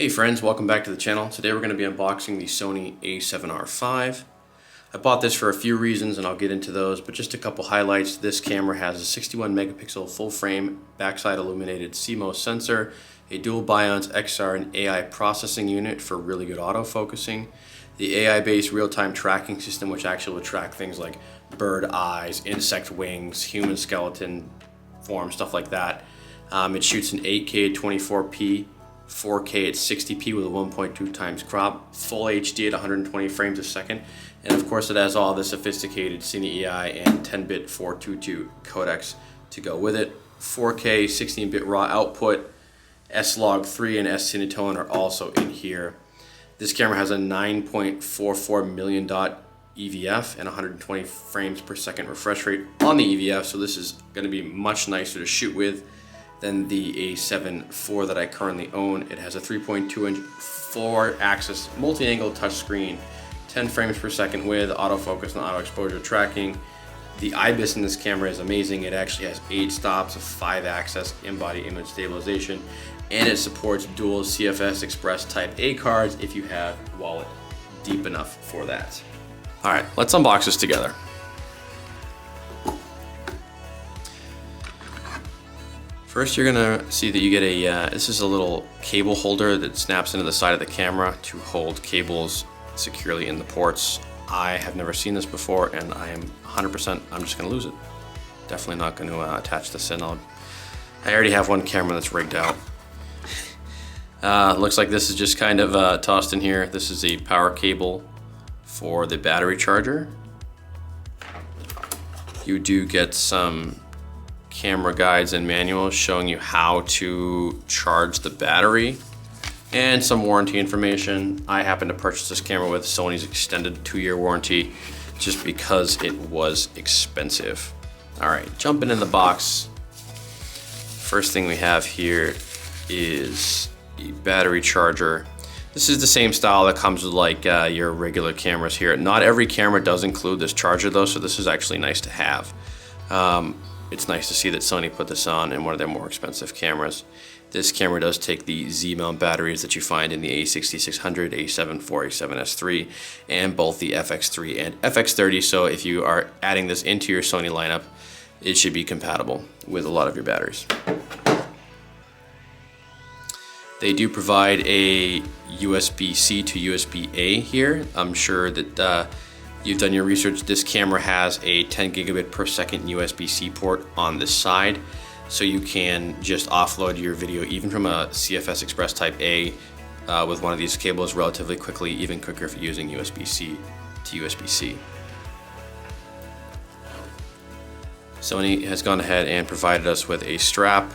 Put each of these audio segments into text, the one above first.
Hey friends, welcome back to the channel. Today we're going to be unboxing the Sony A7RV. I bought this for a few reasons and I'll get into those, but just a couple highlights. This camera has a 61 megapixel full frame backside illuminated CMOS sensor, a dual Bionz XR and AI processing unit for really good autofocusing, the AI-based real-time tracking system which actually will track things like bird eyes, insect wings, human skeleton form, stuff like that. It shoots in 8K at 24p, 4K at 60p with a 1.2 times crop, full HD at 120 frames a second, and of course it has all the sophisticated Sony AI and 10-bit 422 codecs to go with it. 4K 16-bit raw output, S-Log3 and S-Cinetone are also in here. This camera has a 9.44 million dot EVF and 120 frames per second refresh rate on the EVF, so this is going to be much nicer to shoot with than the A7 IV that I currently own. It has a 3.2-inch 4-axis multi-angle touchscreen, 10 frames per second with autofocus and auto exposure tracking. The IBIS in this camera is amazing. It actually has 8 stops of 5-axis in-body image stabilization, and it supports dual CFS Express Type A cards if you have wallet deep enough for that. All right, let's unbox this together. First, you're gonna see that you get a, this is a little cable holder that snaps into the side of the camera to hold cables securely in the ports. I have never seen this before and I am 100%, I'm just gonna lose it. Definitely not gonna attach this in. I already have one camera that's rigged out. Looks like this is just kind of tossed in here. This is a power cable for the battery charger. You do get some camera guides and manuals showing you how to charge the battery and some warranty information. I happened to purchase this camera with Sony's extended 2-year warranty just because it was expensive. All right, jumping in the box. First thing we have here is the battery charger. This is the same style that comes with like your regular cameras here. Not every camera does include this charger though, so this is actually nice to have. It's nice to see that Sony put this on in one of their more expensive cameras. This camera does take the Z-mount batteries that you find in the A6600, A7 IV, A7S3, and both the FX3 and FX30, so if you are adding this into your Sony lineup, it should be compatible with a lot of your batteries. They do provide a USB-C to USB-A here. I'm sure that you've done your research. This camera has a 10 gigabit per second USB-C port on this side, so you can just offload your video even from a CFS Express Type A with one of these cables relatively quickly, even quicker if you're using USB-C to USB-C. Sony has gone ahead and provided us with a strap.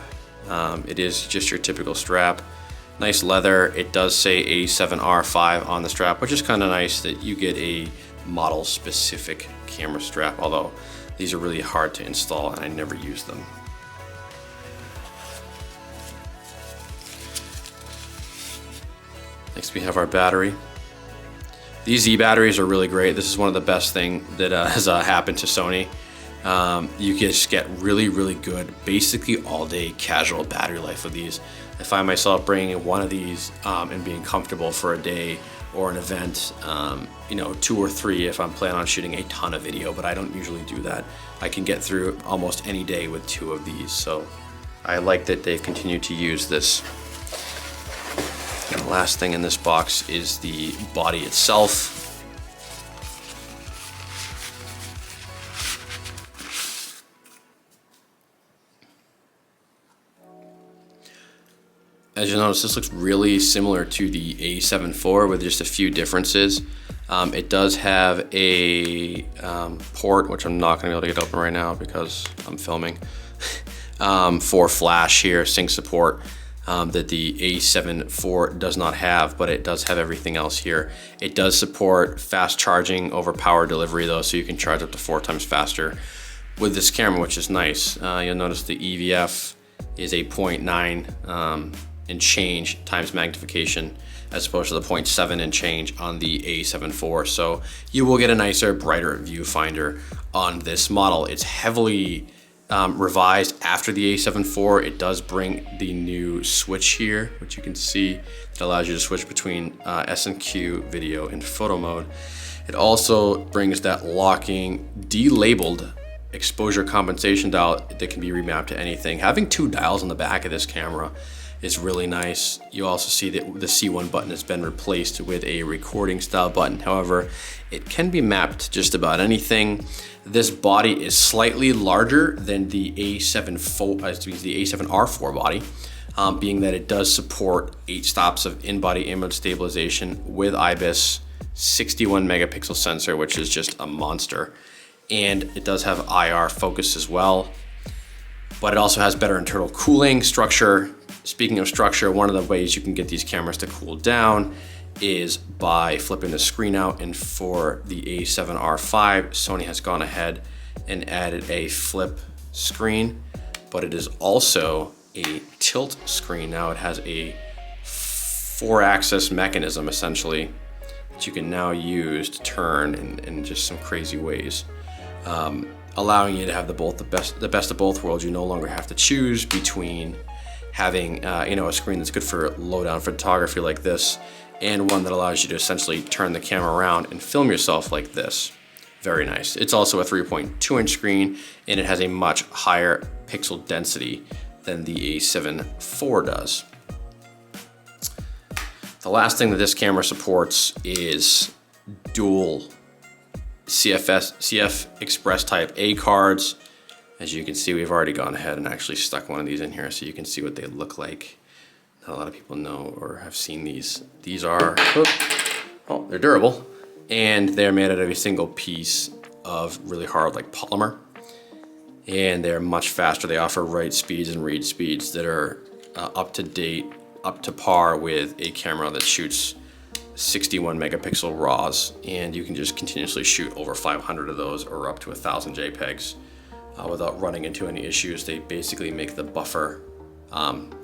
It is just your typical strap. Nice leather. It does say A7RV on the strap, which is kind of nice that you get a model specific camera strap, although these are really hard to install and I never use them. Next we have our battery. These Z batteries are really great. This is one of the best things that has happened to Sony. You just get really good, basically all day casual battery life with these. I find myself bringing one of these and being comfortable for a day or an event, you know, 2 or 3 if I'm planning on shooting a ton of video, but I don't usually do that. I can get through almost any day with 2 of these, so I like that they've continued to use this. And the last thing in this box is the body itself. As you'll notice, this looks really similar to the A7 IV with just a few differences. It does have a port, which I'm not going to be able to get open right now because I'm filming, for flash here, sync support, that the A7 IV does not have, but it does have everything else here. It does support fast charging over power delivery though, so you can charge up to 4 times faster with this camera, which is nice. You'll notice the EVF is a 0.9 and change times magnification as opposed to the 0.7 and change on the A7 IV. So you will get a nicer, brighter viewfinder on this model. It's heavily revised after the A7 IV. It does bring the new switch here, which you can see. It allows you to switch between S&Q, video, and photo mode. It also brings that locking, delabeled exposure compensation dial that can be remapped to anything. Having two dials on the back of this camera is really nice. You also see that the C1 button has been replaced with a recording style button. However, it can be mapped to just about anything. This body is slightly larger than the A7R4 body, being that it does support 8 stops of in-body image stabilization with IBIS, 61 megapixel sensor, which is just a monster. And it does have IR focus as well, but it also has better internal cooling structure. Speaking of structure, one of the ways you can get these cameras to cool down is by flipping the screen out. And for the A7R5, Sony has gone ahead and added a flip screen, but it is also a tilt screen. Now it has a 4-axis mechanism essentially that you can now use to turn in just some crazy ways, allowing you to have the best of both worlds. You no longer have to choose between having a screen that's good for low-down photography like this, and one that allows you to essentially turn the camera around and film yourself like this. Very nice. It's also a 3.2-inch screen, and it has a much higher pixel density than the A7 IV does. The last thing that this camera supports is dual CF Express Type A cards. As you can see, we've already gone ahead and actually stuck one of these in here so you can see what they look like. Not a lot of people know or have seen these. These are, they're durable, and they're made out of a single piece of really hard like polymer, and they're much faster. They offer write speeds and read speeds that are up to date, up to par with a camera that shoots 61 megapixel RAWs, and you can just continuously shoot over 500 of those or up to 1,000 JPEGs without running into any issues. They basically make the buffer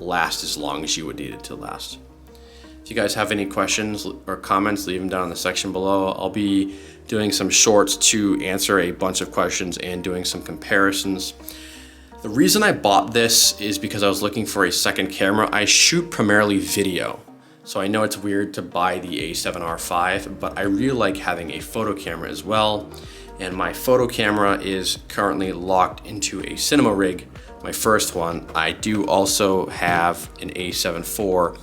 last as long as you would need it to last. If you guys have any questions or comments, leave them down in the section below. I'll be doing some shorts to answer a bunch of questions and doing some comparisons. The reason I bought this is because I was looking for a second camera. I shoot primarily video, so I know it's weird to buy the A7R5, but I really like having a photo camera as well. And my photo camera is currently locked into a cinema rig, my first one. I do also have an A7 IV,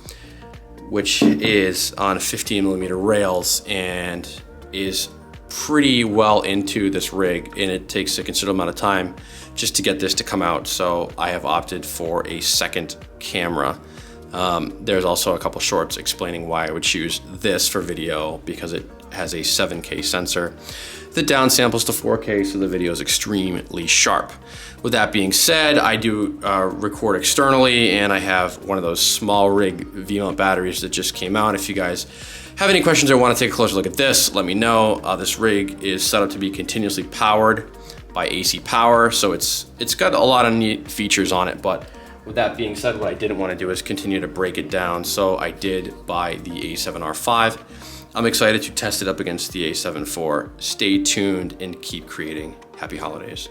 which is on 15mm rails and is pretty well into this rig, and it takes a considerable amount of time just to get this to come out. So I have opted for a second camera. There's also a couple shorts explaining why I would choose this for video, because it has a 7K sensor that downsamples to 4K, so the video is extremely sharp. With that being said, I do record externally, and I have one of those small rig V-mount batteries that just came out. If you guys have any questions or want to take a closer look at this, let me know. This rig is set up to be continuously powered by AC power, so it's got a lot of neat features on it. But with that being said, what I didn't want to do is continue to break it down, so I did buy the A7R5. I'm excited to test it up against the A7 IV. Stay tuned and keep creating. Happy holidays.